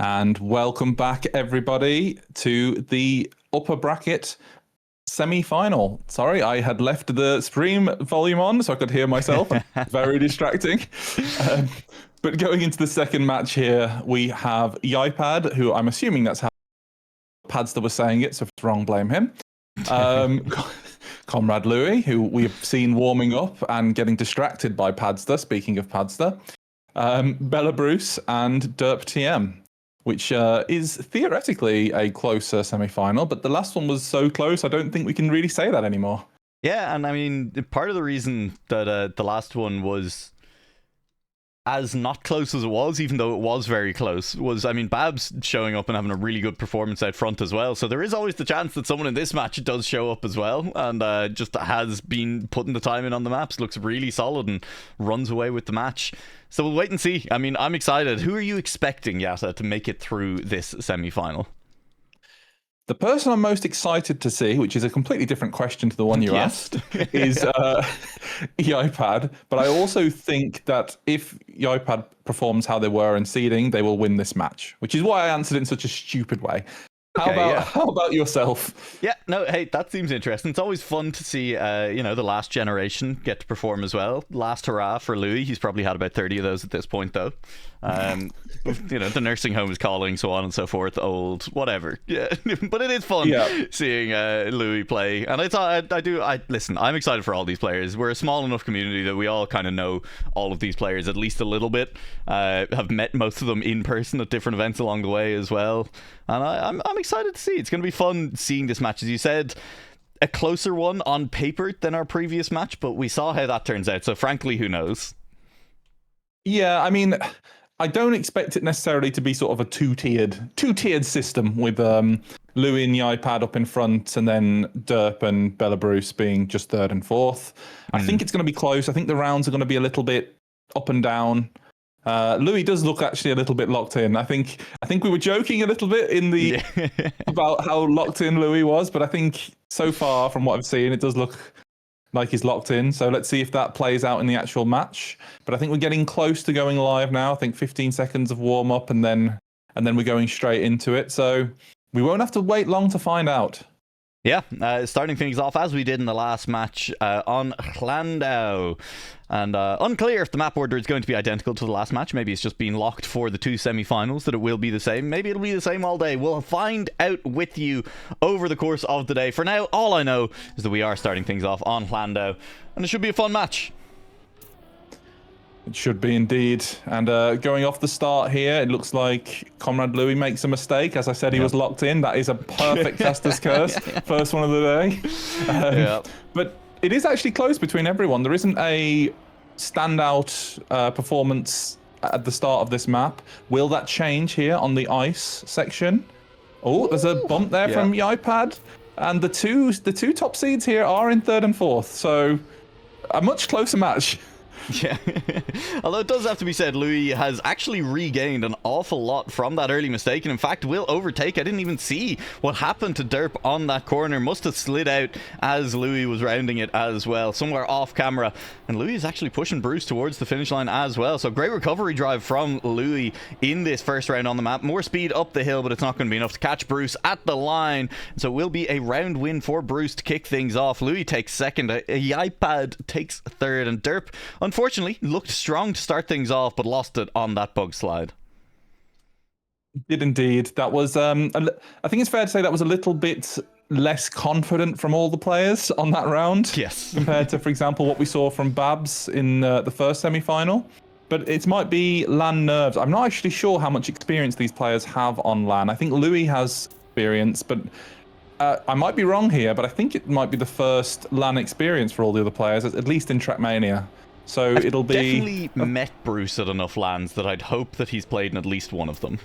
And welcome back, everybody, to the upper bracket semi-final. Sorry, I had left the stream volume on so I could hear myself. Very distracting. But going into the second match here, we have Ieupad, who I'm assuming that's how Padster was saying it, so if it's wrong, blame him. ComradeLouis, who we've seen warming up and getting distracted by Padster, speaking of Padster. Belabruce and derp TM, which is theoretically a closer semi-final, but the last one was so close, I don't think we can really say that anymore. Yeah, and I mean, part of the reason that the last one was as not close as it was, even though it was very close, was, I mean, Babs showing up and having a really good performance out front as well. So there is always the chance that someone in this match does show up as well, and just has been putting the time in on the maps, looks really solid and runs away with the match. So we'll wait and see. I mean, I'm excited. Who are you expecting, Yata, to make it through this semi-final? The person I'm most excited to see, which is a completely different question to the one you asked, is Ieupad. But I also think that if Ieupad performs how they were in seeding, they will win this match, which is why I answered it in such a stupid way. How about yourself? Yeah, no, hey, that seems interesting. It's always fun to see, the last generation get to perform as well. Last hurrah for Louis. He's probably had about 30 of those at this point, though. The nursing home is calling, so on and so forth, old, whatever. Yeah, but it is fun seeing Louis play. And listen, I'm excited for all these players. We're a small enough community that we all kind of know all of these players at least a little bit. Have met most of them in person at different events along the way as well. And I'm excited to see. It's going to be fun seeing this match. As you said, a closer one on paper than our previous match, but we saw how that turns out. So frankly, who knows? Yeah, I mean, I don't expect it necessarily to be sort of a two-tiered system with Louis and Ieupad up in front and then derp and Belabruce being just third and fourth. I think it's going to be close. I think the rounds are going to be a little bit up and down. Louis does look actually a little bit locked in. I think we were joking a little bit in the about how locked in Louis was, but I think so far from what I've seen, it does look like he's locked in. So let's see if that plays out in the actual match. But I think we're getting close to going live now. I think 15 seconds of warm up and then we're going straight into it. So we won't have to wait long to find out. Yeah, starting things off as we did in the last match on Landau. And unclear if the map order is going to be identical to the last match. Maybe it's just been locked for the two semi-finals, that it will be the same. Maybe it'll be the same all day. We'll find out with you over the course of the day. For now, all I know is that we are starting things off on Landau. And it should be a fun match. It should be indeed. And going off the start here, it looks like ComradeLouis makes a mistake. As I said, he was locked in. That is a perfect Caster's Curse. First one of the day. But it is actually close between everyone. There isn't a standout performance at the start of this map. Will that change here on the ice section? Oh, there's a bump there from Ieupad. And the two top seeds here are in third and fourth. So a much closer match. Yeah, although it does have to be said, Louis has actually regained an awful lot from that early mistake, and in fact will overtake. I didn't even see what happened to derp on that corner. Must have slid out as Louis was rounding it as well, somewhere off camera, and Louis is actually pushing Bruce towards the finish line as well. So great recovery drive from Louis in this first round on the map. More speed up the hill, but it's not going to be enough to catch Bruce at the line, so it will be a round win for Bruce to kick things off. Louis takes second, Ieupad takes third, and derp unfortunately looked strong to start things off, but lost it on that bug slide. Did indeed. That was, I think it's fair to say that was a little bit less confident from all the players on that round. Yes. Compared to, for example, what we saw from Babs in the first semi-final. But it might be LAN nerves. I'm not actually sure how much experience these players have on LAN. I think Louis has experience, but I might be wrong here, but I think it might be the first LAN experience for all the other players, at least in Trackmania. So it'll be definitely met Bruce at enough lands that I'd hope that he's played in at least one of them.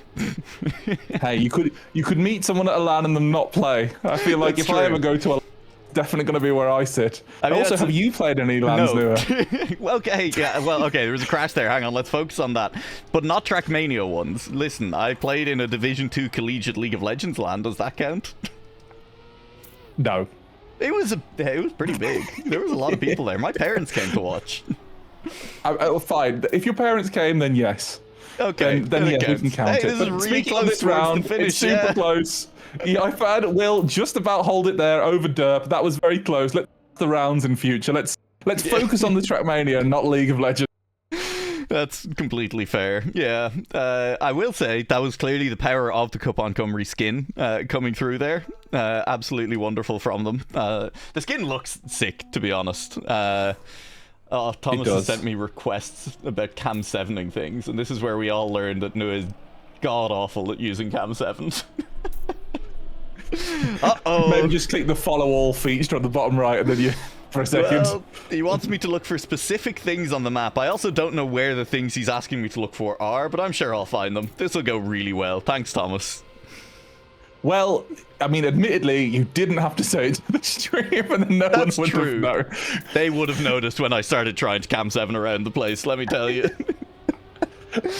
Hey, you could meet someone at a LAN and then not play. I feel like if I ever go to a LAN, it's definitely going to be where I sit. I mean, also, have you played any LANs, Nua? Okay, there was a crash there. Hang on, let's focus on that. But not Trackmania ones. Listen, I played in a Division 2 Collegiate League of Legends LAN. Does that count? No. It was pretty big. There was a lot of people there. My parents came to watch. Fine. If your parents came, then yes. Okay, then yeah, we can count hey, it. This is But really speaking of close this towards round, the finish. it's super close. Ieupad will just about hold it there over derp. That was very close. Let's the rounds in future. Let's focus on the Trackmania and not League of Legends. That's completely fair. Yeah, I will say that was clearly the power of the Cwpan Cymru skin coming through there. Absolutely wonderful from them. The skin looks sick, to be honest. Thomas has sent me requests about cam 7ing things, and this is where we all learned that Nua is god awful at using cam 7s. Uh-oh. Maybe just click the follow all feature on the bottom right, and then you for a second. Well, he wants me to look for specific things on the map. I also don't know where the things he's asking me to look for are, but I'm sure I'll find them. This will go really well. Thanks, Thomas. Well, I mean, admittedly, you didn't have to say it to the stream, and then no one would have known. They would have noticed when I started trying to cam 7 around the place, let me tell you.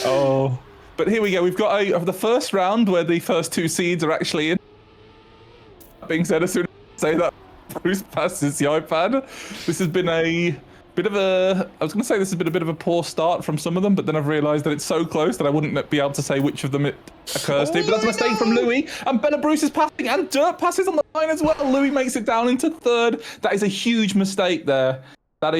Oh, but here we go. We've got the first round where the first 2 seeds are actually in. That being said, as soon as I say that, Bruce passes Ieupad. This has been a bit of a... I was going to say this has been a bit of a poor start from some of them, but then I've realised that it's so close that I wouldn't be able to say which of them it occurs to. But that's a mistake from Louis, and Belabruce is passing, and Derp passes on the line as well. Louis makes it down into 3rd. That is a huge mistake there. That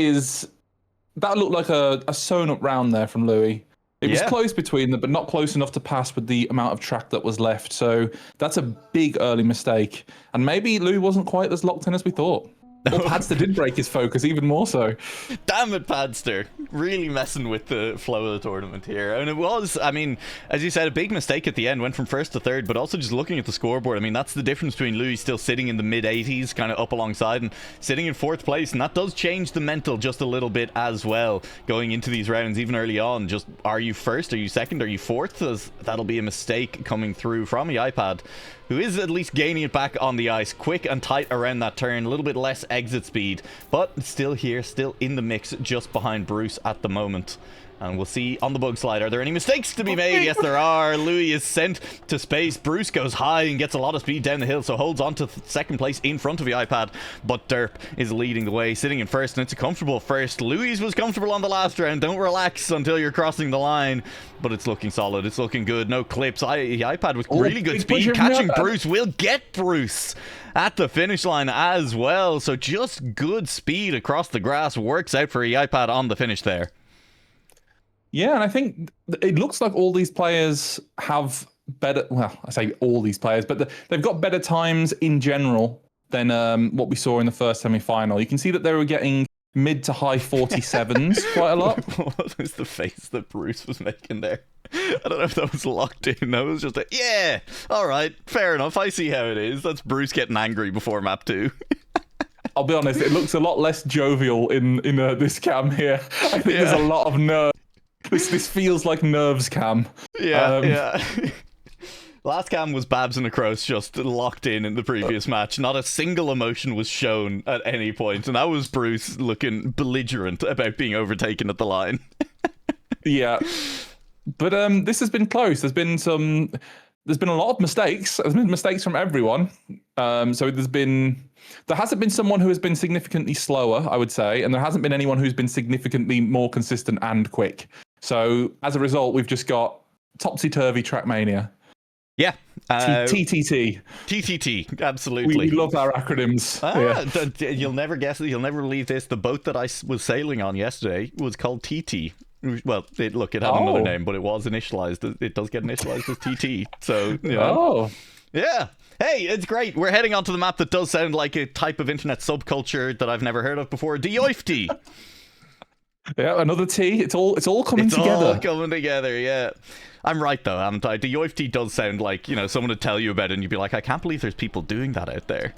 looked like a sewn-up round there from Louis. It was close between them, but not close enough to pass with the amount of track that was left. So that's a big early mistake. And maybe Louis wasn't quite as locked in as we thought. Or Padster did break his focus even more so. Damn it, Padster. Really messing with the flow of the tournament here. And it was, I mean, as you said, a big mistake at the end. Went from 1st to 3rd, but also just looking at the scoreboard. I mean, that's the difference between Louis still sitting in the mid-80s, kind of up alongside, and sitting in 4th place. And that does change the mental just a little bit as well, going into these rounds, even early on. Just, are you 1st? Are you 2nd? Are you 4th? As that'll be a mistake coming through from Ieupad, who is at least gaining it back on the ice. Quick and tight around that turn, a little bit less exit speed, but still here, still in the mix, just behind Bruce at the moment. And we'll see on the bug slide, are there any mistakes to be made? Yes, there are. Louis is sent to space. Bruce goes high and gets a lot of speed down the hill, so holds on to 2nd place in front of the Ieupad. But Derp is leading the way, sitting in 1st, and it's a comfortable 1st. Louis was comfortable on the last round. Don't relax until you're crossing the line. But it's looking solid. It's looking good. No clips. Ieupad with really good speed. Catching Bruce. Will get Bruce at the finish line as well. So just good speed across the grass works out for Ieupad on the finish there. Yeah, and I think it looks like all these players have better... Well, I say all these players, but they've got better times in general than what we saw in the first semi-final. You can see that they were getting mid to high 47s quite a lot. What was the face that Bruce was making there? I don't know if that was locked in. That was just a, yeah, all right, fair enough. I see how it is. That's Bruce getting angry before map 2. I'll be honest, it looks a lot less jovial in this cam here. I think there's a lot of nerves. This feels like nerves cam. Yeah. Last cam was Babs and Across just locked in the previous match. Not a single emotion was shown at any point, and that was Bruce looking belligerent about being overtaken at the line. Yeah, but this has been close. There's been a lot of mistakes. There's been mistakes from everyone. So there hasn't been someone who has been significantly slower, I would say, and there hasn't been anyone who's been significantly more consistent and quick. So as a result, we've just got topsy-turvy Trackmania. Yeah. TTT. TTT, absolutely. We love our acronyms. You'll never guess it. You'll never believe this. The boat that I was sailing on yesterday was called TT. Well, it had another name, but it was initialized. It does get initialized as TT. So, you know. Yeah. Hey, it's great. We're heading onto the map that does sound like a type of internet subculture that I've never heard of before. Ieupad. Yeah, another T. It's all coming together. It's all coming together, yeah. I'm right, though, haven't I? The Ieupad does sound like, someone would tell you about it and you'd be like, I can't believe there's people doing that out there.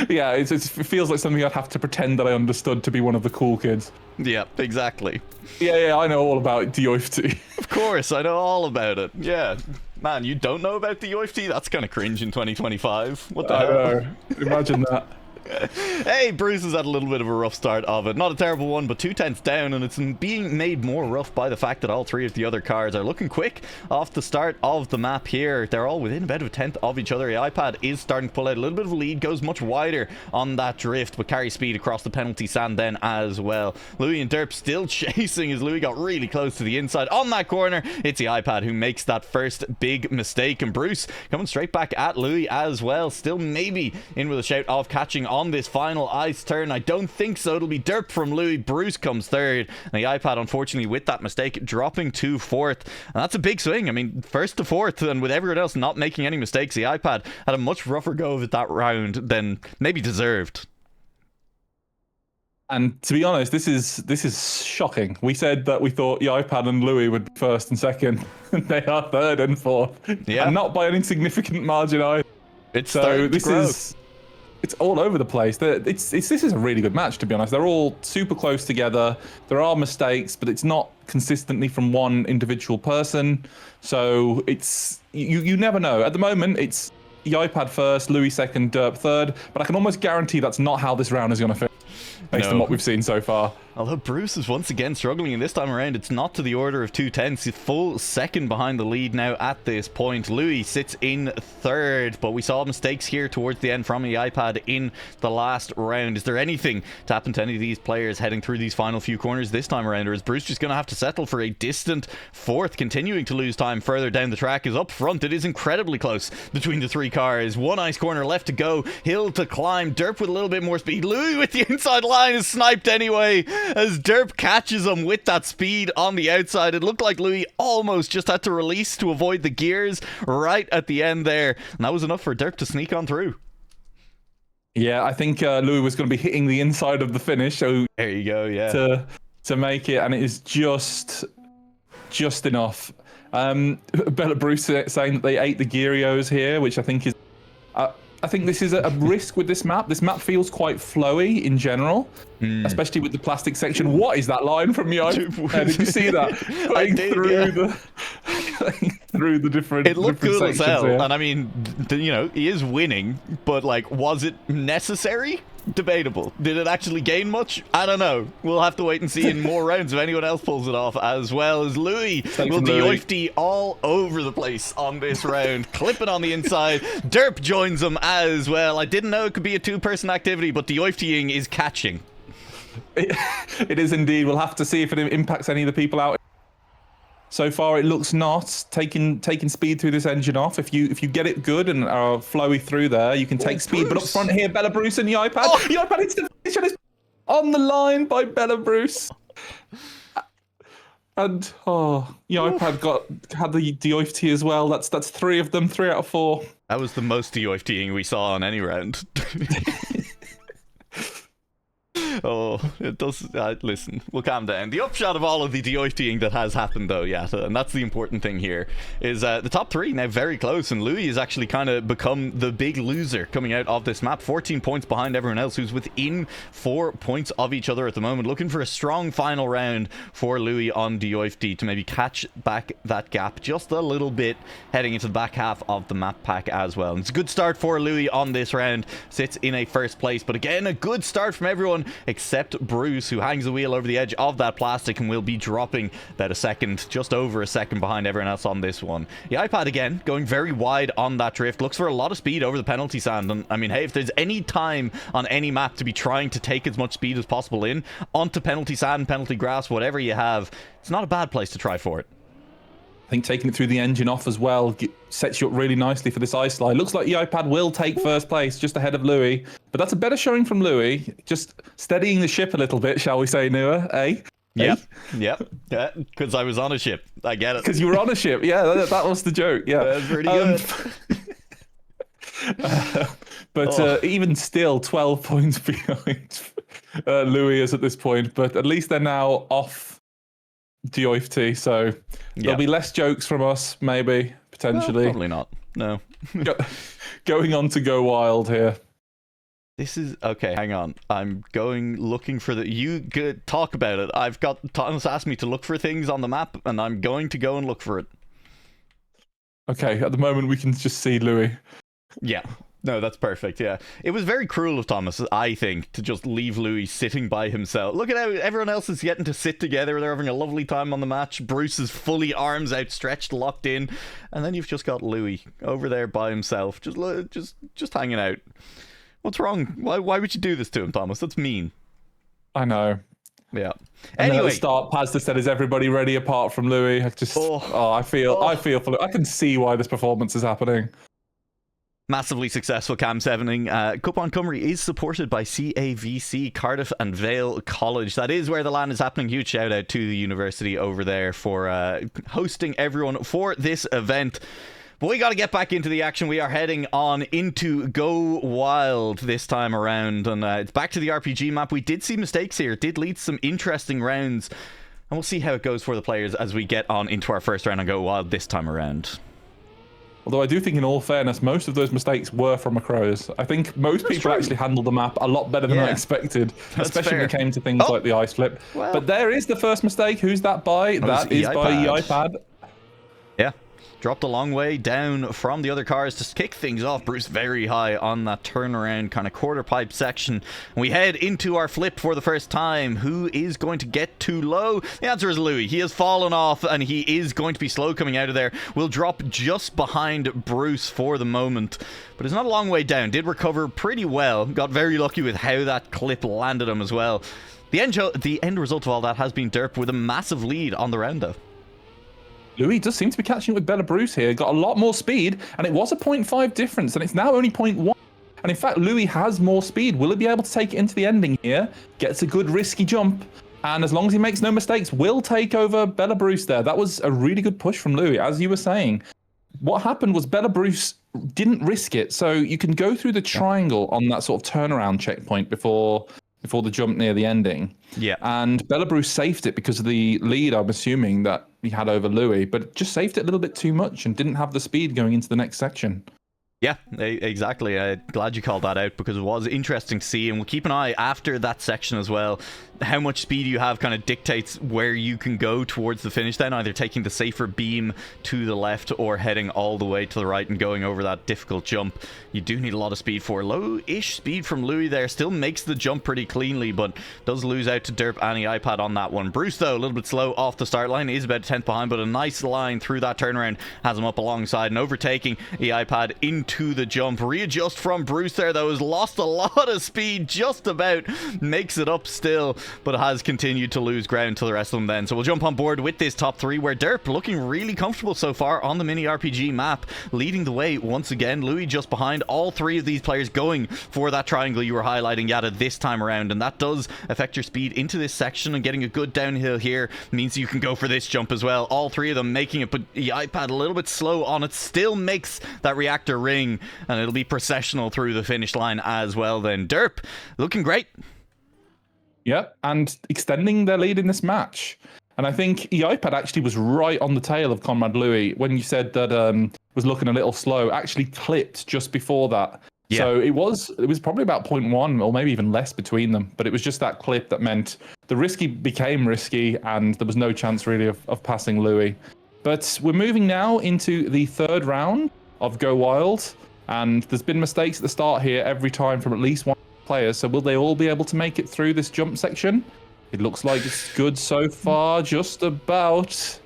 Yeah, it feels like something I'd have to pretend that I understood to be one of the cool kids. Yeah, exactly. Yeah, I know all about the Ieupad. Of course, I know all about it. Yeah. Man, you don't know about the Ieupad? That's kind of cringe in 2025. What the hell? Imagine that. Hey, Bruce has had a little bit of a rough start of it. Not a terrible one, but 2/10 down, and it's being made more rough by the fact that all three of the other cars are looking quick off the start of the map here. They're all within about a tenth of each other. Ieupad is starting to pull out a little bit of a lead, goes much wider on that drift, but carries speed across the penalty sand then as well. Louis and Derp still chasing as Louis got really close to the inside on that corner. It's the Ieupad who makes that first big mistake, and Bruce coming straight back at Louis as well. Still maybe in with a shout of catching on this final ice turn. I don't think so. It'll be Derp from Louis. Bruce comes third, and the Ieupad unfortunately with that mistake dropping to fourth, and that's a big swing. I mean, first to fourth, and with everyone else not making any mistakes, the Ieupad had a much rougher go of it that round than maybe deserved. And to be honest, this is shocking. We said that we thought Ieupad and Louis would be first and second. They are third and fourth. Yeah. And not by any significant margin either. It's so it's all over the place. This is a really good match, to be honest. They're all super close together. There are mistakes, but it's not consistently from one individual person. So it's you never know. At the moment, it's Ieupad first, Louis second, Derp third. But I can almost guarantee that's not how this round is going to finish, based on what we've seen so far. Although Bruce is once again struggling, and this time around it's not to the order of 2/10. He's full second behind the lead now at this point. Louis sits in third, but we saw mistakes here towards the end from the Ieupad in the last round. Is there anything to happen to any of these players heading through these final few corners this time around, or is Bruce just going to have to settle for a distant fourth, continuing to lose time further down the track? Is up front, it is incredibly close between the three cars. One ice corner left to go, hill to climb. Derp with a little bit more speed. Louis with the inside line is sniped anyway as Derp catches him with that speed on the outside. It looked like Louis almost just had to release to avoid the gears right at the end there, and that was enough for Derp to sneak on through. Yeah, I think Louis was going to be hitting the inside of the finish, so there you go. Yeah, to make it, and it is just enough. Belabruce saying that they ate the Gyrios here, which I think is I think this is a risk with this map. This map feels quite flowy in general, especially with the plastic section. What is that line from Ieupad? Did you see that? Going through the different. It looked cool as hell, here. and I mean, you know, he is winning, but like, was it necessary? Debatable. Did it actually gain much? I don't know. We'll have to wait and see in more rounds if anyone else pulls it off, as well as Louis will be Ieupad all over the place on this round. Clipping on the inside. Derp joins him as well. I didn't know it could be a two-person activity, but the Ieupad-ing is catching. It is indeed. We'll have to see if it impacts any of the people out. So far, it looks not taking speed through this engine off. If you get it good and are flowy through there, you can take speed. But up front here, Belabruce and Ieupad. Ieupad hits the finish and is on the line by Belabruce. And Ieupad had the Ieupad as well. That's three of them, 3 out of 4. That was the most Ieupad-ing we saw on any round. Oh, it does. Listen, we'll calm down. The upshot of all of the Ieupad-ing that has happened, though, Yata, and that's the important thing here, is the top three now very close, and Louis has actually kind of become the big loser coming out of this map. 14 points behind everyone else, who's within 4 points of each other at the moment. Looking for a strong final round for Louis on the Ieupad to maybe catch back that gap just a little bit heading into the back half of the map pack as well. And it's a good start for Louis on this round. Sits in a first place, but again, a good start from everyone except Bruce, who hangs the wheel over the edge of that plastic and will be dropping about a second, just over a second behind everyone else on this one. The Ieupad again going very wide on that drift, looks for a lot of speed over the penalty sand, and I mean, hey, if there's any time on any map to be trying to take as much speed as possible in onto penalty sand, penalty grass, whatever you have, it's not a bad place to try for it. I think taking it through the engine off as well sets you up really nicely for this ice slide. Looks like Ieupad will take first place just ahead of Louis, but that's a better showing from Louis. Just steadying the ship a little bit, shall we say, Nua? Eh? Yep. Yeah, because I was on a ship. I get it. Because you were on a ship. Yeah, that was the joke. Yeah, that's pretty good. But even still, 12 points behind Louis is at this point. But at least they're now off Ieupad, so there'll be less jokes from us, maybe, potentially. Probably not. No. Going on to go wild here. This is okay. Hang on. I'm looking for the. You talk about it. I've got Thomas asked me to look for things on the map, and I'm going to go and look for it. Okay. At the moment, we can just see Louis. Yeah. No, that's perfect, yeah. It was very cruel of Thomas, I think, to just leave Louis sitting by himself. Look at how everyone else is getting to sit together. They're having a lovely time on the match. Bruce is fully arms outstretched, locked in. And then you've just got Louis over there by himself, just hanging out. What's wrong? Why would you do this to him, Thomas? That's mean. I know. Yeah. And anyway, then at the start, Pazda said, "Is everybody ready apart from Louis?" I feel for Louis. I can see why this performance is happening. Massively successful Cam 7ing. Cwpan Cymru is supported by CAVC, Cardiff and Vale College. That is where the LAN is happening. Huge shout out to the university over there for hosting everyone for this event. But we got to get back into the action. We are heading on into Go Wild this time around. And it's back to the RPG map. We did see mistakes here. It did lead to some interesting rounds. And we'll see how it goes for the players as we get on into our first round on Go Wild this time around. Although I do think, in all fairness, most of those mistakes were from Macros. I think most people actually handled the map a lot better than I expected, especially when it came to things like the ice flip. Well, but there is the first mistake. Who's that by? That is by Ieupad. Yeah. Dropped a long way down from the other cars to kick things off. Bruce very high on that turnaround kind of quarter pipe section. We head into our flip for the first time. Who is going to get too low? The answer is Louis. He has fallen off and he is going to be slow coming out of there. Will drop just behind Bruce for the moment. But it's not a long way down. Did recover pretty well. Got very lucky with how that clip landed him as well. The end result of all that has been Derp with a massive lead on the round though. Louis does seem to be catching up with Belabruce here. Got a lot more speed, and it was a 0.5 difference, and it's now only 0.1. And in fact, Louis has more speed. Will he be able to take it into the ending here? Gets a good risky jump, and as long as he makes no mistakes, will take over Belabruce there. That was a really good push from Louis, as you were saying. What happened was Belabruce didn't risk it, so you can go through the triangle on that sort of turnaround checkpoint before the jump near the ending. Yeah. And Belabruce saved it because of the lead, I'm assuming, that he had over Louis, but just saved it a little bit too much and didn't have the speed going into the next section. Yeah, exactly. Glad you called that out because it was interesting to see, and we'll keep an eye after that section as well. How much speed you have kind of dictates where you can go towards the finish then, either taking the safer beam to the left or heading all the way to the right and going over that difficult jump. You do need a lot of speed for low-ish speed from Louis there. Still makes the jump pretty cleanly, but does lose out to Derp and Ieupad on that one. Bruce, though, a little bit slow off the start line. Is about a 10th behind, but a nice line through that turnaround has him up alongside and overtaking Ieupad into the jump. Readjust from Bruce there, though, has lost a lot of speed, just about makes it up still, but has continued to lose ground to the rest of them then. So we'll jump on board with this top three, where Derp looking really comfortable so far on the mini RPG map, leading the way once again. Louis just behind. All three of these players going for that triangle you were highlighting, Yata, this time around, and that does affect your speed into this section, and getting a good downhill here means you can go for this jump as well. All three of them making it, but Ieupad a little bit slow on it, still makes that reactor ring, and it'll be processional through the finish line as well then. Derp looking great. Yep, and extending their lead in this match. And I think Ieupad actually was right on the tail of ComradeLouis when you said that was looking a little slow. Actually clipped just before that. Yeah. So it was probably about 0.1 or maybe even less between them. But it was just that clip that meant the risky became risky, and there was no chance really of passing Louis. But we're moving now into the third round of Go Wild, and there's been mistakes at the start here every time from at least one player. So will they all be able to make it through this jump section? It looks like it's good so far, just about.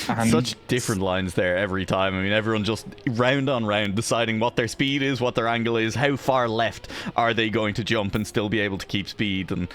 And such different lines there every time. I mean, everyone just round on round deciding what their speed is, what their angle is, how far left are they going to jump and still be able to keep speed. And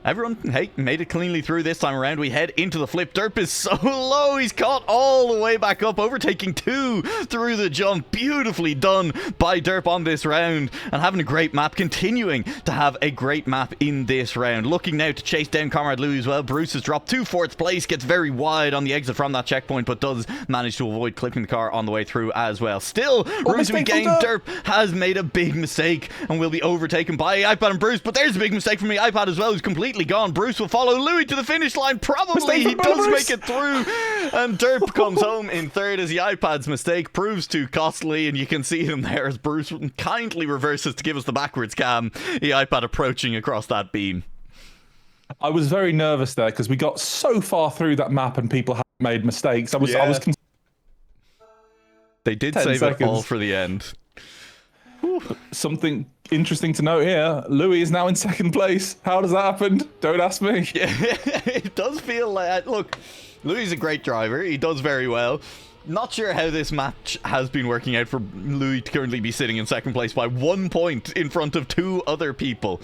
everyone, hey, made it cleanly through this time around. We head into the flip. Derp is so low. He's caught all the way back up, overtaking two through the jump. Beautifully done by Derp on this round, and having a great map, continuing to have a great map in this round. Looking now to chase down ComradeLouis as well. Bruce has dropped to 4th place, gets very wide on the exit from that checkpoint, but does manage to avoid clipping the car on the way through as well. Still, room to be gained. Derp has made a big mistake and will be overtaken by Ieupad and Bruce, but there's a big mistake from Ieupad as well, who's completely gone. Bruce will follow Louis to the finish line. Probably he does make it through, and Derp comes home in third as Iepad's mistake proves too costly, and you can see him there as Bruce kindly reverses to give us the backwards cam. Ieupad approaching across that beam. I was very nervous there because we got so far through that map and people hadn't made mistakes. They did save it all for the end. Something interesting to note here, Louis is now in second place. How does that happen? Don't ask me. Yeah, it does feel like... Look, Louis is a great driver. He does very well. Not sure how this match has been working out for Louis to currently be sitting in second place by 1 point in front of 2 other people.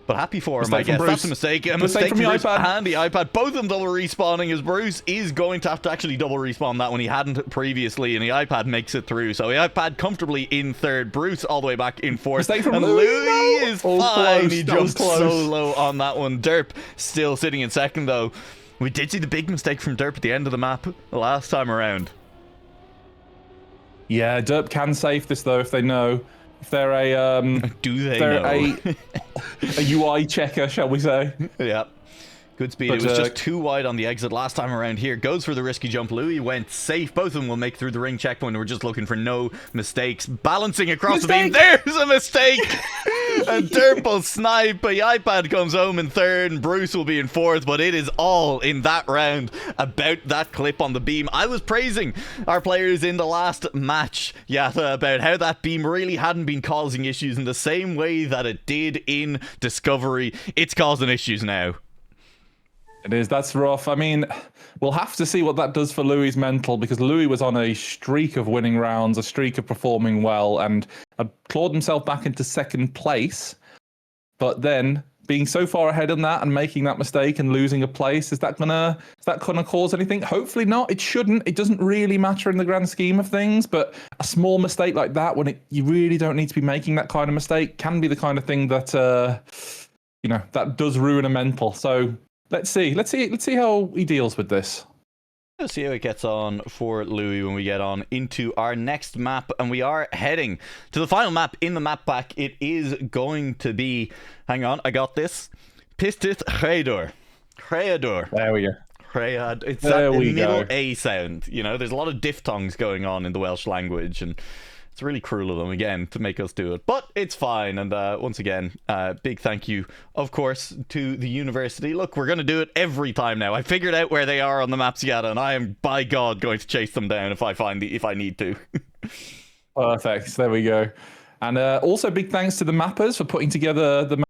But happy for him, I guess. That's a mistake. A mistake from Bruce and the Ieupad. Both of them double respawning, as Bruce is going to have to actually double respawn that when he hadn't previously, and the Ieupad makes it through. So the Ieupad comfortably in third, Bruce all the way back in fourth. Mistake from and Louis is fine. Close, he jumped so low on that one. Derp still sitting in second, though. We did see the big mistake from Derp at the end of the map the last time around. Yeah, Derp can save this, though, if they know. If they're a do they know? a UI checker, shall we say? Yeah. Good speed. But, it was just too wide on the exit last time around here. Goes for the risky jump. Louis went safe. Both of them will make through the ring checkpoint. We're just looking for no mistakes. Balancing across the beam. There's a mistake! And Derp will snipe. But Ieupad comes home in third. And Bruce will be in fourth. But it is all in that round about that clip on the beam. I was praising our players in the last match, Yata, about how that beam really hadn't been causing issues in the same way that it did in Discovery. It's causing issues now. It is. That's rough. I mean, we'll have to see what that does for Louis' mental, because Louis was on a streak of winning rounds, a streak of performing well, and clawed himself back into second place. But then being so far ahead on that and making that mistake and losing a place, is that gonna cause anything? Hopefully not. It shouldn't. It doesn't really matter in the grand scheme of things. But a small mistake like that, when you really don't need to be making that kind of mistake, can be the kind of thing that that does ruin a mental. So. Let's see how he deals with this. Let's see how it gets on for Louis when we get on into our next map, and we are heading to the final map in the map pack. It is going to be, hang on, I got this, Pistit Hreidor. There we go. It's that middle A sound. You know, there's a lot of diphthongs going on in the Welsh language, and it's really cruel of them, again, to make us do it. But it's fine. And once again, big thank you, of course, to the university. Look, we're going to do it every time now. I figured out where they are on the maps, Yata, and I am, by God, going to chase them down if I need to. Perfect. There we go. And also big thanks to the mappers for putting together the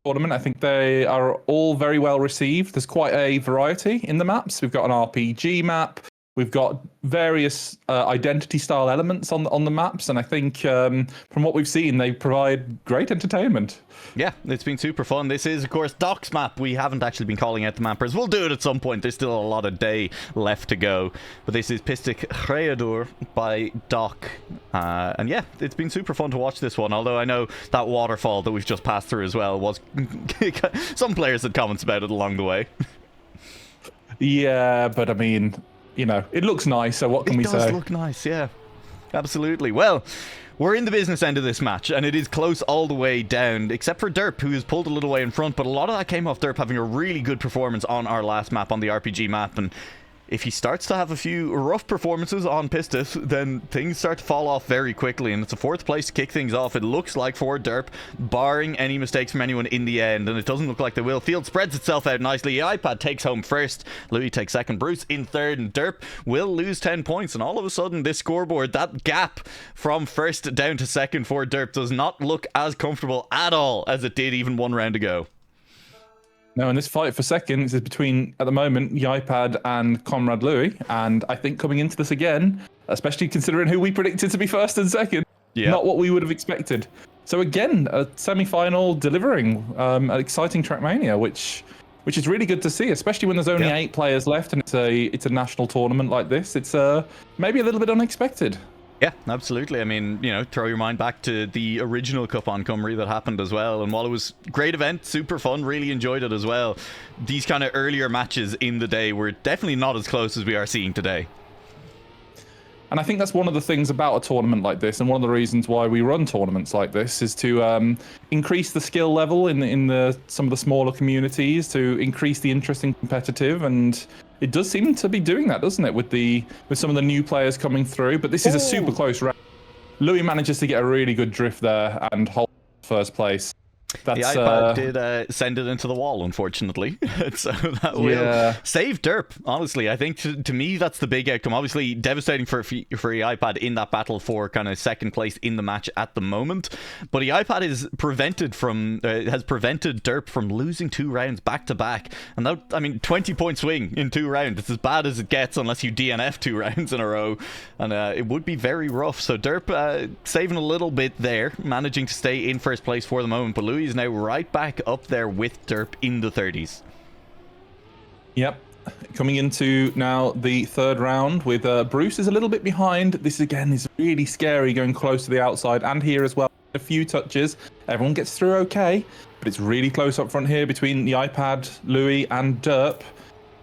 tournament. I think they are all very well received. There's quite a variety in the maps. We've got an RPG map. We've got various identity-style elements on the maps, and I think from what we've seen, they provide great entertainment. Yeah, it's been super fun. This is, of course, Doc's map. We haven't actually been calling out the mappers. We'll do it at some point. There's still a lot of day left to go. But this is Pistit Hreidor by Doc. And yeah, it's been super fun to watch this one, although I know that waterfall that we've just passed through as well was... some players had comments about it along the way. Yeah, but I mean... it looks nice, so what can we say? It does look nice, yeah. Absolutely. Well, we're in the business end of this match, and it is close all the way down, except for Derp, who has pulled a little way in front, but a lot of that came off Derp having a really good performance on our last map, on the RPG map, and if he starts to have a few rough performances on Pistit, then things start to fall off very quickly, and it's a fourth place to kick things off, it looks like, for Derp, barring any mistakes from anyone in the end, and it doesn't look like they will. Field spreads itself out nicely. Ieupad takes home first, Louis takes second, Bruce in third, and Derp will lose 10 points, and all of a sudden, this scoreboard, that gap from first down to second for Derp does not look as comfortable at all as it did even one round ago. No, and this fight for seconds is between, at the moment, Ieupad and ComradeLouis. And I think coming into this again, especially considering who we predicted to be first and second, not what we would have expected. So again, a semi-final delivering an exciting Trackmania, which is really good to see, especially when there's only 8 players left and it's a national tournament like this. It's maybe a little bit unexpected. Yeah, absolutely. I mean, throw your mind back to the original Cwpan Cymru that happened as well. And while it was a great event, super fun, really enjoyed it as well, these kind of earlier matches in the day were definitely not as close as we are seeing today. And I think that's one of the things about a tournament like this, and one of the reasons why we run tournaments like this, is to increase the skill level in some of the smaller communities, to increase the interest in competitive, and it does seem to be doing that, doesn't it, with some of the new players coming through. But this is a super close round. Louis manages to get a really good drift there and hold first place. That's, the iPad did send it into the wall, unfortunately. So that will save derp. Honestly, I think to me that's the big outcome. Obviously, devastating for Ieupad in that battle for kind of second place in the match at the moment. But Ieupad is has prevented derp from losing 2 rounds back to back. And that, I mean, 20-point swing in 2 rounds. It's as bad as it gets unless you DNF 2 rounds in a row, and it would be very rough. So derp saving a little bit there, managing to stay in first place for the moment. But Louis is now right back up there with derp in the 30s. Yep. Coming into now the 3rd round with Bruce is a little bit behind. This again is really scary, going close to the outside, and here as well. A few touches. Everyone gets through okay, but it's really close up front here between the Ieupad, Louis, and derp.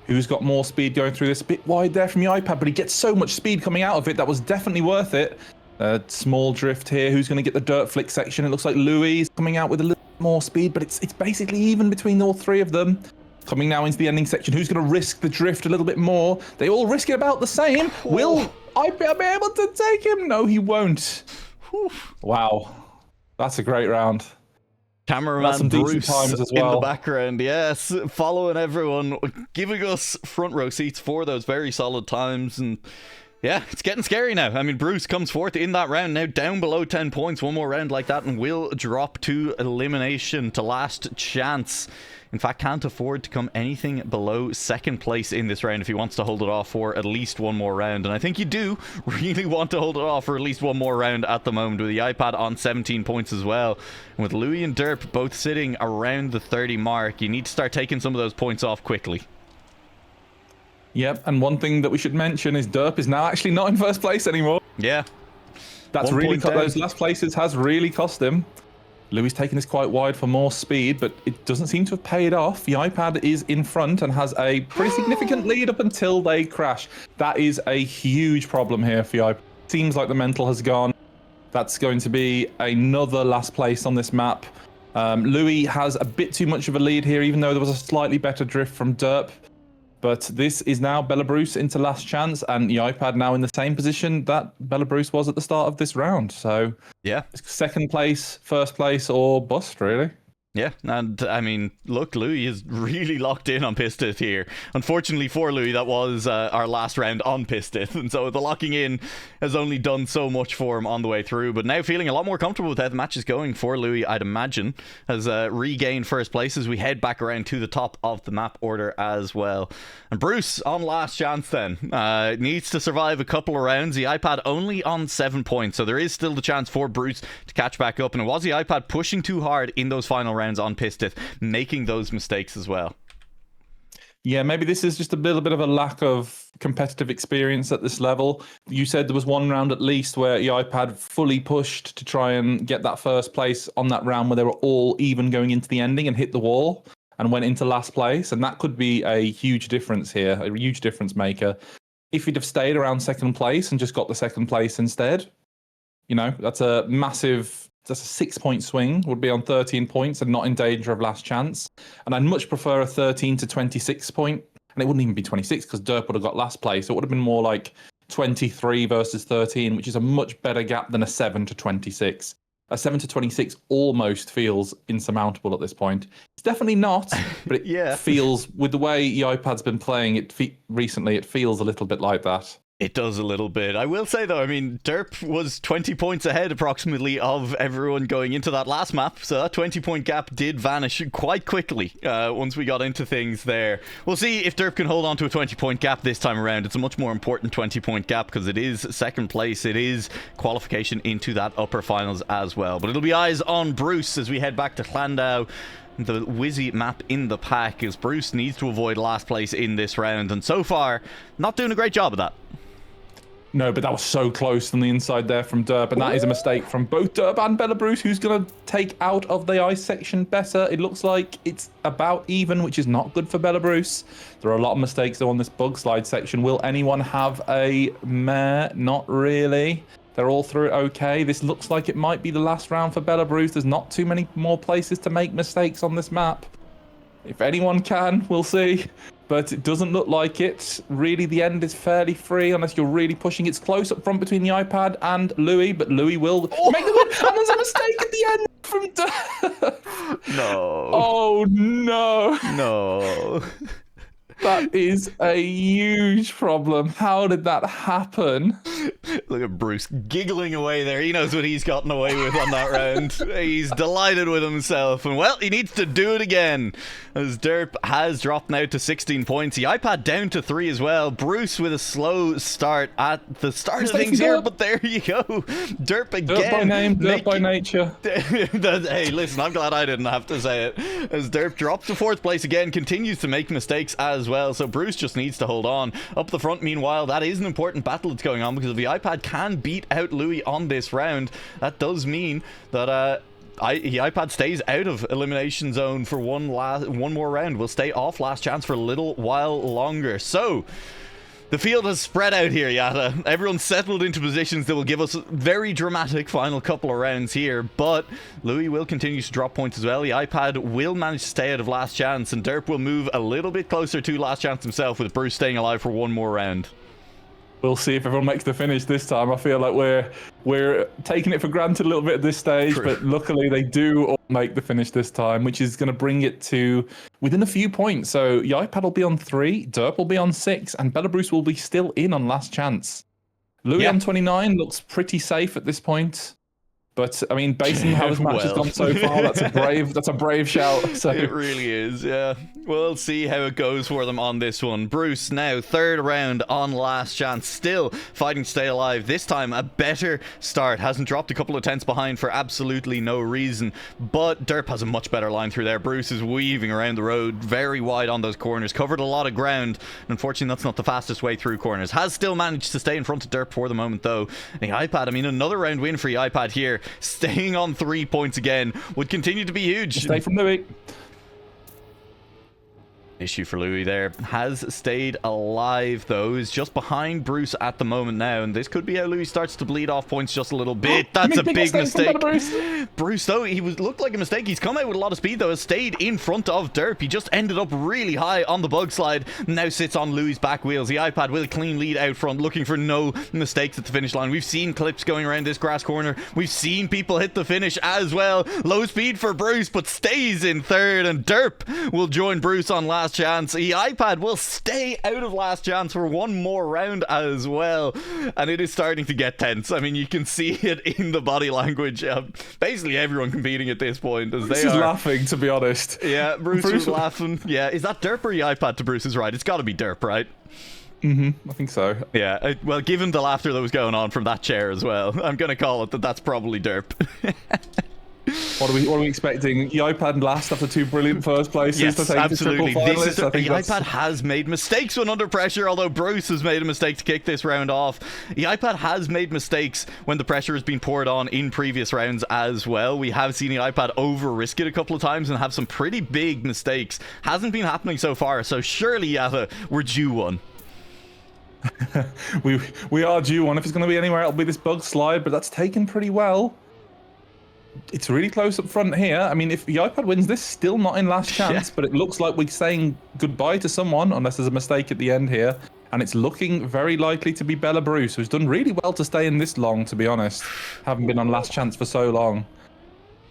Who's got more speed going through this? A bit wide there from the Ieupad, but he gets so much speed coming out of it. That was definitely worth it. Small drift here. Who's going to get the dirt flick section? It looks like Louis is coming out with a little more speed, but it's basically even between all 3 of them. Coming now into the ending section. Who's going to risk the drift a little bit more? They all risk it about the same. Will Ieupad be able to take him? No, he won't. Wow. That's a great round. Cameraman Bruce times as well in the background, yes, following everyone, giving us front row seats for those very solid times. And yeah, it's getting scary now. I mean, Bruce comes forth in that round now, down below 10 points. One more round like that and will drop to elimination, to last chance. In fact, can't afford to come anything below 2nd place in this round if he wants to hold it off for at least one more round. And I think you do really want to hold it off for at least one more round at the moment, with the Ieupad on 17 points as well. And with Louis and derp both sitting around the 30 mark, you need to start taking some of those points off quickly. Yep, and one thing that we should mention is derp is now actually not in 1st place anymore. Yeah. That's really those last places has really cost him. Louis taking this quite wide for more speed, but it doesn't seem to have paid off. The Ieupad is in front and has a pretty significant lead up until they crash. That is a huge problem here for the Ieupad. Seems like the mental has gone. That's going to be another last place on this map. Louis has a bit too much of a lead here, even though there was a slightly better drift from derp. But this is now Belabruce into last chance, and Ieupad now in the same position that Belabruce was at the start of this round. So yeah, 2nd place, 1st place, or bust, really. Yeah, and I mean, look, Louis is really locked in on Pistith here. Unfortunately for Louis, that was our last round on Pistith, and so the locking in has only done so much for him on the way through. But now feeling a lot more comfortable with how the match is going for Louis, I'd imagine, has regained 1st place as we head back around to the top of the map order as well. And Bruce on last chance then needs to survive a couple of rounds. The Ieupad only on 7 points, so there is still the chance for Bruce to catch back up. And it was the Ieupad pushing too hard in those final rounds on Pistith, making those mistakes as well. Yeah, maybe this is just a little bit of a lack of competitive experience at this level. You said there was one round at least where Ieupad fully pushed to try and get that 1st place on that round where they were all even going into the ending and hit the wall and went into last place. And that could be a huge difference here, a huge difference maker. If he'd have stayed around 2nd place and just got the 2nd place instead, you know, that's a 6-point swing, would be on 13 points and not in danger of last chance. And I'd much prefer a 13 to 26 point. And it wouldn't even be 26 because derp would have got last place. It would have been more like 23 versus 13, which is a much better gap than a 7 to 26. A 7 to 26 almost feels insurmountable at this point. It's definitely not, but it feels, with the way Iepad's been playing recently, it feels a little bit like that. It does a little bit. I will say, though, I mean, derp was 20 points ahead approximately of everyone going into that last map. So that 20-point gap did vanish quite quickly once we got into things there. We'll see if derp can hold on to a 20-point gap this time around. It's a much more important 20-point gap because it is 2nd place. It is qualification into that upper finals as well. But it'll be eyes on Bruce as we head back to Llandau. The Wizzy map in the pack, as Bruce needs to avoid last place in this round. And so far, not doing a great job of that. No, but that was so close on the inside there from derp, and that is a mistake from both derp and Belabruce, who's going to take out of the ice section better. It looks like it's about even, which is not good for Belabruce. There are a lot of mistakes, though, on this bug slide section. Will anyone have a mare? Not really. They're all through it okay. This looks like it might be the last round for Belabruce. There's not too many more places to make mistakes on this map. If anyone can, we'll see. but it doesn't look like it. Really, the end is fairly free unless you're really pushing. It's close up front between the Ieupad and Louis, but Louis will make the win. And there's a mistake at the end from Derp. No. Oh, no. No. That is a huge problem. How did that happen? Look at Bruce giggling away there. He knows what he's gotten away with on that round. He's delighted with himself. And, well, he needs to do it again. As Derp has dropped now to 16 points. The Ieupad down to 3 as well. Bruce with a slow start at the start of things here. But there you go. Derp again. Derp by name, Derp by nature. Hey, listen, I'm glad I didn't have to say it. As Derp drops to 4th place again. Continues to make mistakes as well. So Bruce just needs to hold on. Up the front, meanwhile, that is an important battle that's going on, because if the Ieupad can beat out Louis on this round, that does mean that the Ieupad stays out of elimination zone for one more round. Will stay off last chance for a little while longer. So the field has spread out here, Yata. Everyone's settled into positions that will give us very dramatic final couple of rounds here, but Louis will continue to drop points as well. The Ieupad will manage to stay out of last chance, and Derp will move a little bit closer to last chance himself, with Bruce staying alive for one more round. We'll see if everyone makes the finish this time. I feel like we're taking it for granted a little bit at this stage, True. but luckily they do all make the finish this time, which is going to bring it to within a few points. So Ieupad will be on 3, Derp will be on 6, and Belabruce will be still in on last chance. Louis on 29 looks pretty safe at this point. But I mean, based on how this match has gone so far, that's a brave shout. So it really is, yeah. We'll see how it goes for them on this one. Bruce now 3rd round on last chance, still fighting to stay alive. This time a better start, hasn't dropped a couple of tenths behind for absolutely no reason. But Derp has a much better line through there. Bruce is weaving around the road, very wide on those corners, covered a lot of ground. Unfortunately, that's not the fastest way through corners. Has still managed to stay in front of Derp for the moment, though. And the Ieupad, I mean, another round win for the Ieupad here. Staying on 3 points again would continue to be huge. Stay from Louis. Issue for Louis there. Has stayed alive, though. Is just behind Bruce at the moment now, and this could be how Louis starts to bleed off points just a little bit. That's a big mistake. Bruce, though, looked like a mistake. He's come out with a lot of speed, though. Has stayed in front of Derp. He just ended up really high on the bug slide. Now sits on Louis' back wheels. The Ieupad with a clean lead out front, looking for no mistakes at the finish line. We've seen clips going around this grass corner. We've seen people hit the finish as well. Low speed for Bruce, but stays in 3rd, and Derp will join Bruce on last chance. The Ieupad will stay out of last chance for one more round as well, and it is starting to get tense. I mean, you can see it in the body language. Basically everyone competing at this point, as Bruce is laughing, to be honest. Yeah, Bruce was laughing. Yeah, is that Derp or Ieupad to Bruce's right? It's got to be Derp, right? I think so. Yeah, well, given the laughter that was going on from that chair as well, I'm gonna call it that's probably Derp. What are we expecting? Ieupad last after 2 brilliant first places yes, to take absolutely. the triple finalists? The Ieupad has made mistakes when under pressure, although Bruce has made a mistake to kick this round off. The Ieupad has made mistakes when the pressure has been poured on in previous rounds as well. We have seen the Ieupad over-risk it a couple of times and have some pretty big mistakes. Hasn't been happening so far, so surely, Yata, we're due one. we are due one. If it's going to be anywhere, it'll be this bug slide, but that's taken pretty well. It's really close up front here. I mean, if the Ieupad wins this, still not in last chance, but it looks like we're saying goodbye to someone, unless there's a mistake at the end here. And it's looking very likely to be Belabruce, who's done really well to stay in this long, to be honest. Haven't been on last chance for so long.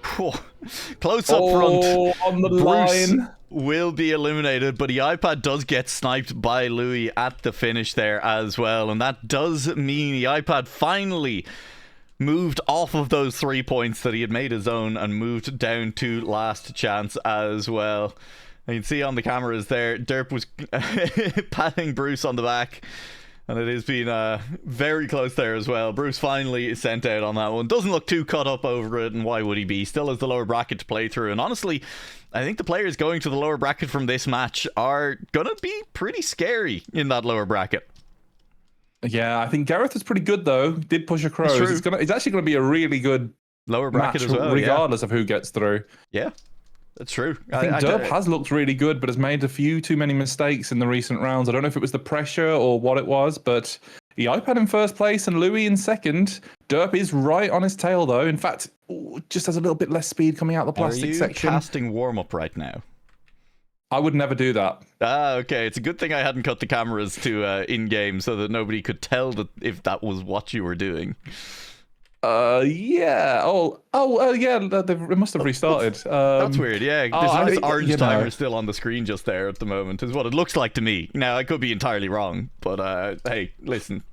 Close up front. On the Bruce line. Will be eliminated, but the Ieupad does get sniped by Louis at the finish there as well. And that does mean the Ieupad finally moved off of those 3 points that he had made his own and moved down to last chance as well. You can see on the cameras there, Derp was patting Bruce on the back, and it has been very close there as well. Bruce finally sent out on that one. Doesn't look too cut up over it, and why would he be? Still has the lower bracket to play through, and honestly, I think the players going to the lower bracket from this match are gonna be pretty scary in that lower bracket. Yeah, I think Gareth is pretty good, though. Did push across. It's actually going to be a really good lower bracket match, as well, regardless of who gets through. Yeah, that's true. I think Derp has looked really good, but has made a few too many mistakes in the recent rounds. I don't know if it was the pressure or what it was, but the Ieupad in first place and Louis in second. Derp is right on his tail, though. In fact, just has a little bit less speed coming out the plastic section. Are you casting warm-up right now? I would never do that. Ah, okay. It's a good thing I hadn't cut the cameras to in-game so that nobody could tell that if that was what you were doing. Yeah. Yeah. It must have restarted. That's weird. Yeah, there's a nice orange you know. timer still on the screen just there at the moment, is what it looks like to me. Now, I could be entirely wrong, but hey, listen.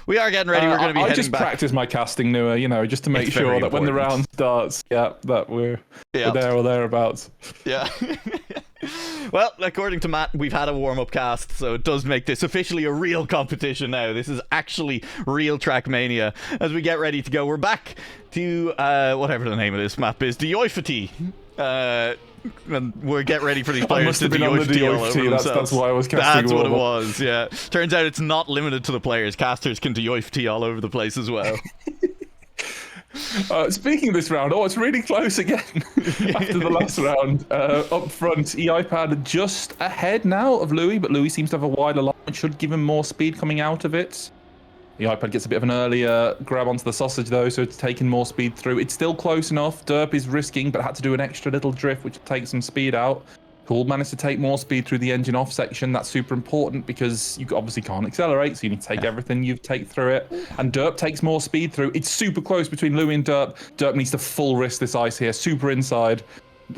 We are getting ready. We're going to be heading just back. practice my casting, Nua, you know, just to make It's sure very that when the important. round starts, that we're there or thereabouts. Yeah. Well, according to Matt, we've had a warm-up cast, so it does make this officially a real competition now. This is actually real Trackmania. As we get ready to go, we're back to whatever the name of this map is, the Ieupad. And we'll get ready for these players to Ieupad all over themselves. That's why I was casting. That's what it was, yeah. Turns out it's not limited to the players. Casters can Ieupad all over the place as well. Speaking of this round, it's really close again after the last round. Up front, Ieupad just ahead now of Louis, but Louis seems to have a wider line, which should give him more speed coming out of it. Ieupad gets a bit of an earlier grab onto the sausage though, so it's taking more speed through. It's still close enough. Derp is risking, but had to do an extra little drift, which takes some speed out. Cool managed to take more speed through the engine off section. That's super important because you obviously can't accelerate, so you need to take everything you take through it. And Derp takes more speed through. It's super close between Louis and Derp. Derp needs to full risk this ice here. Super inside.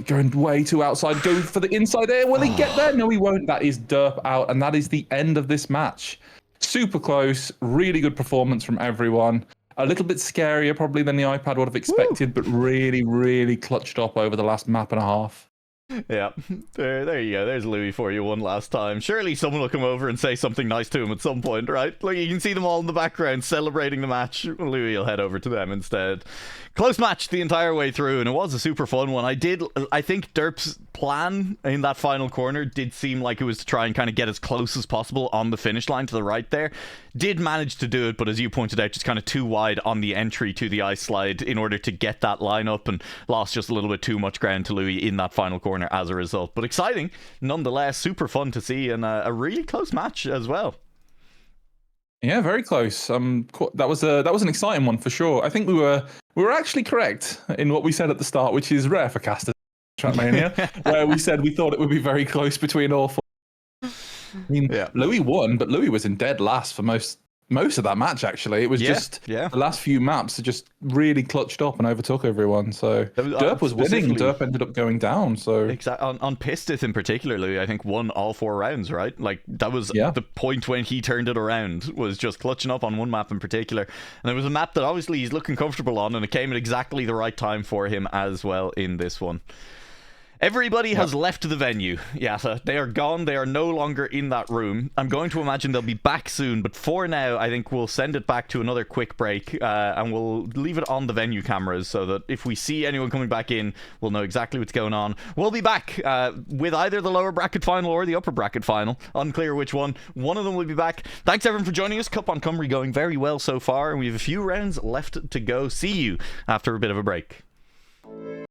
Going way too outside. Go for the inside there. Will he get there? No, he won't. That is Derp out, and that is the end of this match. Super close. Really good performance from everyone. A little bit scarier probably than the Ieupad would have expected, but really, really clutched up over the last map and a half. Yeah, there you go. There's Louis for you one last time. Surely someone will come over and say something nice to him at some point, right? Like, you can see them all in the background celebrating the match. Louis will head over to them instead. Close match the entire way through, and it was a super fun one. I think Derp's plan in that final corner did seem like it was to try and kind of get as close as possible on the finish line to the right there. Did manage to do it, but as you pointed out, just kind of too wide on the entry to the ice slide in order to get that line up, and lost just a little bit too much ground to Louis in that final corner as a result. But exciting nonetheless, super fun to see, and a really close match as well. Yeah, very close. That was an exciting one for sure. I think we were actually correct in what we said at the start, which is rare for casters Trackmania, where we said we thought it would be very close between all four. I mean, Louis won, but Louis was in dead last for most of that match. Actually, it was just the last few maps that just really clutched up and overtook everyone. So Derp was winning. Derp ended up going down. So on Pistis in particular, Louis, I think won all 4 rounds. Right, like that was the point when he turned it around. Was just clutching up on one map in particular, and it was a map that obviously he's looking comfortable on, and it came at exactly the right time for him as well in this one. Everybody has left the venue, Yata. They are gone. They are no longer in that room. I'm going to imagine they'll be back soon, but for now, I think we'll send it back to another quick break, and we'll leave it on the venue cameras so that if we see anyone coming back in, we'll know exactly what's going on. We'll be back with either the lower bracket final or the upper bracket final. Unclear which one. One of them will be back. Thanks, everyone, for joining us. Cwpan Cymru going very well so far, and we have a few rounds left to go. See you after a bit of a break.